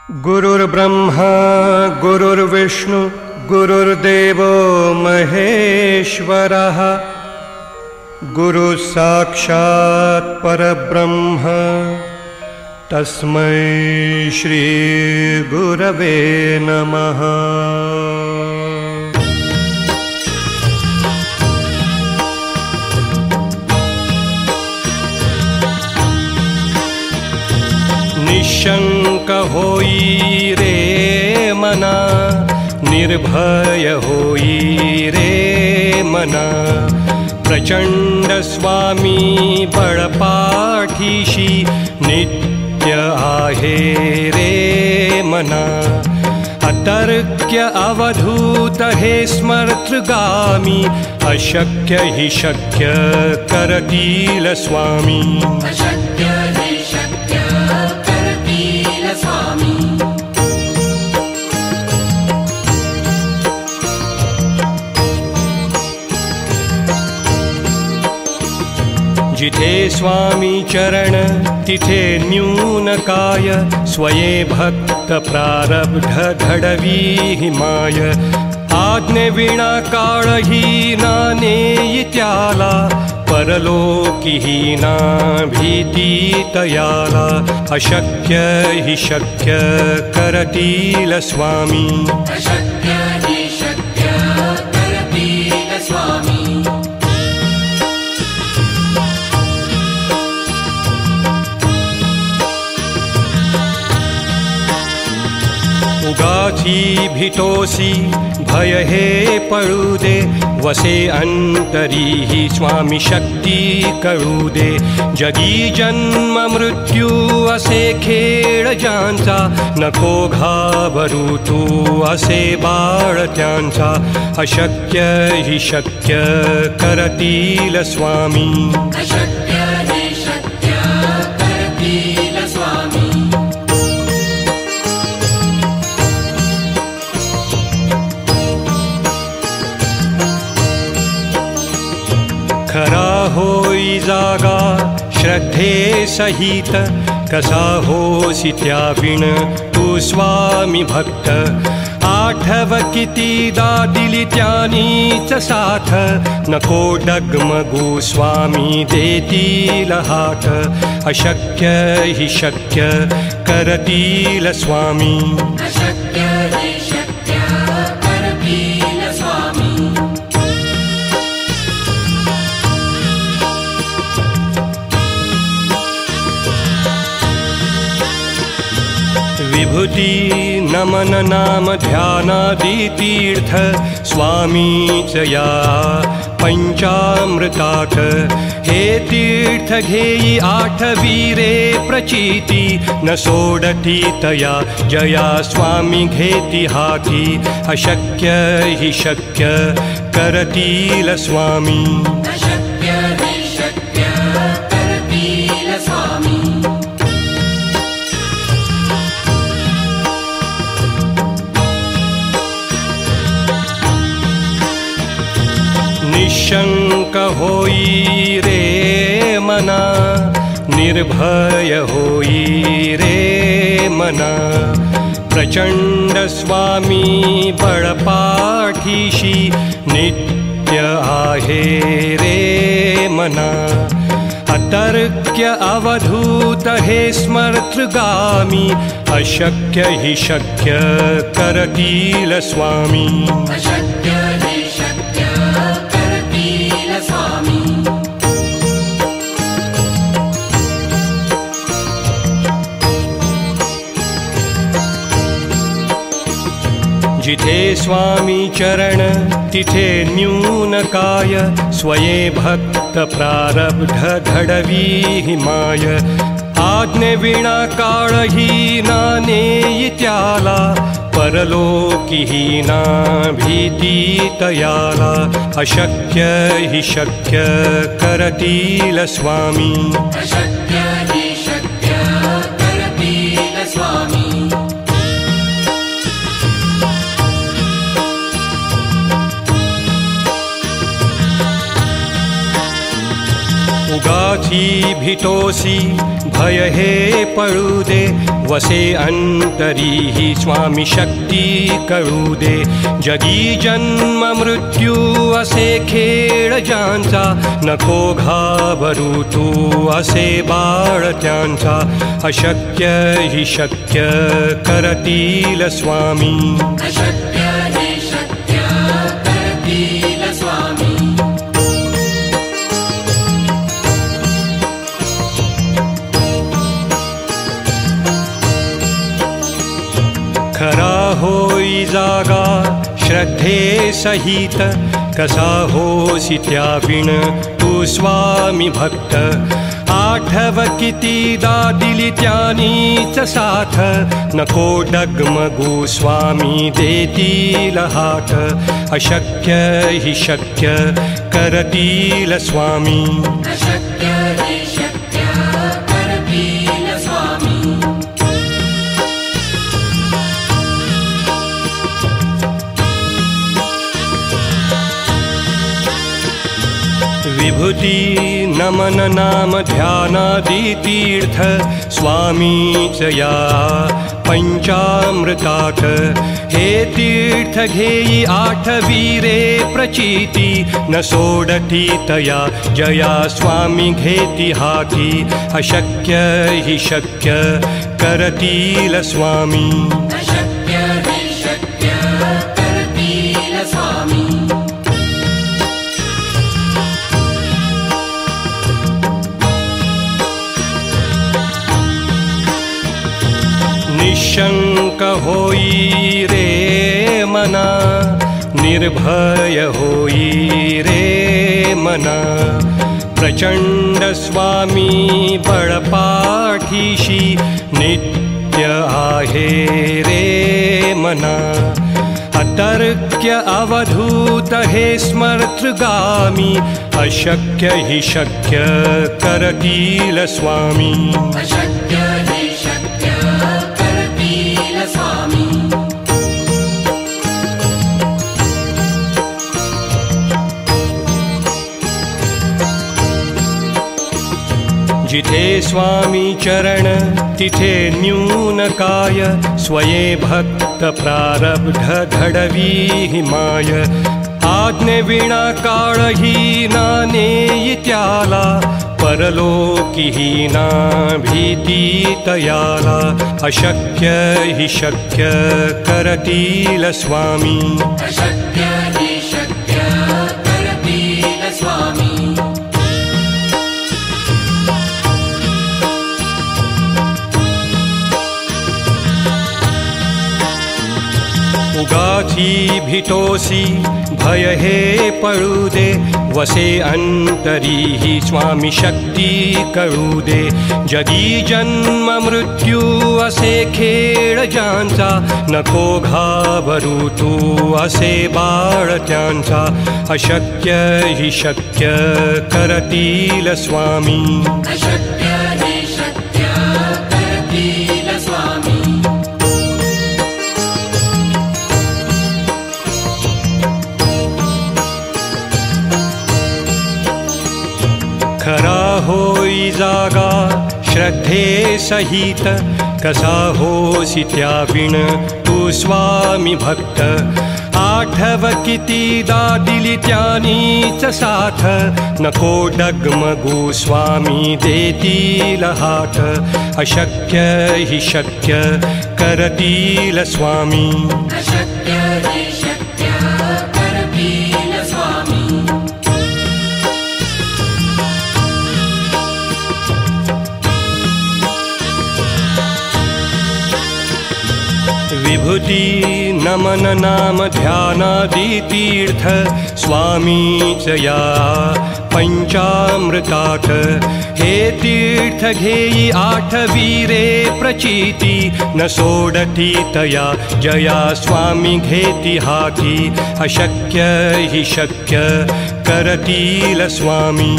गुरुर्ब्रह्मा गुरुर्विष्णु गुरुर्देवो महेश्वरः गुरुः साक्षात् परब्रह्म तस्मै श्री गुरवे नमः। निशंक होई रे मना, निर्भय होई रे मना, प्रचंड स्वामी बळपाठीशी नित्य आहे रे मना। अतर्क्य अवधूत हे स्मर्तृगामी, अशक्य हि शक्य करतील स्वामी। अशक्य हि शक्य करतील स्वामी। जिथे स्वामी चरण तिथे न्यून काय, स्वये भक्त प्रारब्ध घडवी माय। आज्ञे विना काळहीना नेई त्याला, परलोकीहीना भीती तयाला। अशक्य हि शक्य करतील स्वामी। अशक्य हि शक्य करतील स्वामी। उगाची भितोसी भय हे पळू दे, वसे अंतरी ही स्वामी शक्ती कळू दे। जगी जन्म मृत्यू असे खेळ ज्यांचा, नको घाबरू तू असे बाळ त्यांचा। अशक्य हि शक्य करतील स्वामी। अशक्य हि शक्य करतील स्वामी। खरा होई जागा श्रद्धे सहित, कसा होसी त्याविण तू स्वामी भक्त। आठव कितीदा दिली त्यानीच साथ, नको डगमगू स्वामी देतील हात। अशक्य हि शक्य करतील स्वामी। अशक्य हि शक्य करतील स्वामी। विभूती नमन नाम ध्यानादि तीर्थ, स्वामीच या पंचामृतात। हे तीर्थ घेई आठवी रे प्रचिती, न सोडती तया जया स्वामी घेती हाती। अशक्य हि शक्य करतील स्वामी। अशक्य हि शक्य करतील स्वामी। निशंक होई रे मना, निर्भय होई रे मना। प्रचंड स्वामी बळपाठीशी नित्य आहे रे मना। अतर्क्य अवधूत हे स्मर्तृगामी, अशक्य हि शक्य करतील स्वामी। अशक्य हि शक्य करतील स्वामी। जिथे स्वामी चरण तिथे न्यून काय, स्वये भक्त प्रारब्ध घडवी माय। आज्ञे विना काळहीना नेई त्याला, परलोकीहीना भीती तयाला। अशक्य हि शक्य करतील स्वामी। अशक्य हि शक्य करतील स्वामी। उगाची भीतोसी भय हे पळू दे वसे अंतरी ही स्वामी शक्ती कळू दे जगी जन्म मृत्यू असे खेळ ज्यांचा नको घाबरू तू असे बाळ त्यांचा अशक्य ही शक्य करतील स्वामी अशक्य हि शक्य करतील स्वामी खरा होई जागा श्रद्धे सहित कसा होसी त्याविण तू स्वामी भक्त आठव कितीदा दिली त्यानीच साथ नको डगमगू स्वामी देतील हात अशक्य हि शक्य करतील स्वामी अशक्य हि शक्य करतील स्वामी विभूति नमन नाम ध्यानादि तीर्थ स्वामीच या पंचामृतात हे तीर्थ घेई आठवीरे प्रचिती न सोडती तया जया स्वामी घेती हाती अशक्य हि शक्य करतील स्वामी अशक्य हि शक्य करतील स्वामी निशंक होई रे मना निर्भय होई रे मना प्रचंड स्वामी बळपाठीशी नित्य आहे रे मना अतर्क्य अवधूत हे स्मर्तृगामी अशक्य हि शक्य करतील स्वामी अशक्य हि शक्य करतील स्वामी जिथे स्वामी चरण तिथे न्यून काय स्वये भक्त प्रारब्ध घडवी हिमाय आज्ञे विना काळही नाने त्याला परलोकी ना भीती तयाला अशक्य हि शक्य करतील स्वामी अशक्य हि शक्य करतील स्वामी उगाची भीतोसी भय हे पळू दे वसे अंतरी ही स्वामी शक्ती कळू दे जगी जन्म मृत्यू असे खेळ ज्यांचा नको घाबरू तू असे बाळ त्यांचा अशक्य हि शक्य करतील स्वामी अशक्य हि शक्य करतील स्वामी खरा होई जागा श्रद्धे सहित कसा होसी त्याविण तू स्वामी भक्त आठव कितीदा दिली त्यानीच साथ नको डगमगू स्वामी देतील हात अशक्य हि शक्य करतील स्वामी अशक्य हि शक्य करतील स्वामी विभूति नमन नाम ध्यानादि तीर्थ स्वामीच या पंचामृतात हे तीर्थ घेई आठवीरे प्रचिती न सोडती तया जया स्वामी घेती हाती अशक्य हि शक्य करतील स्वामी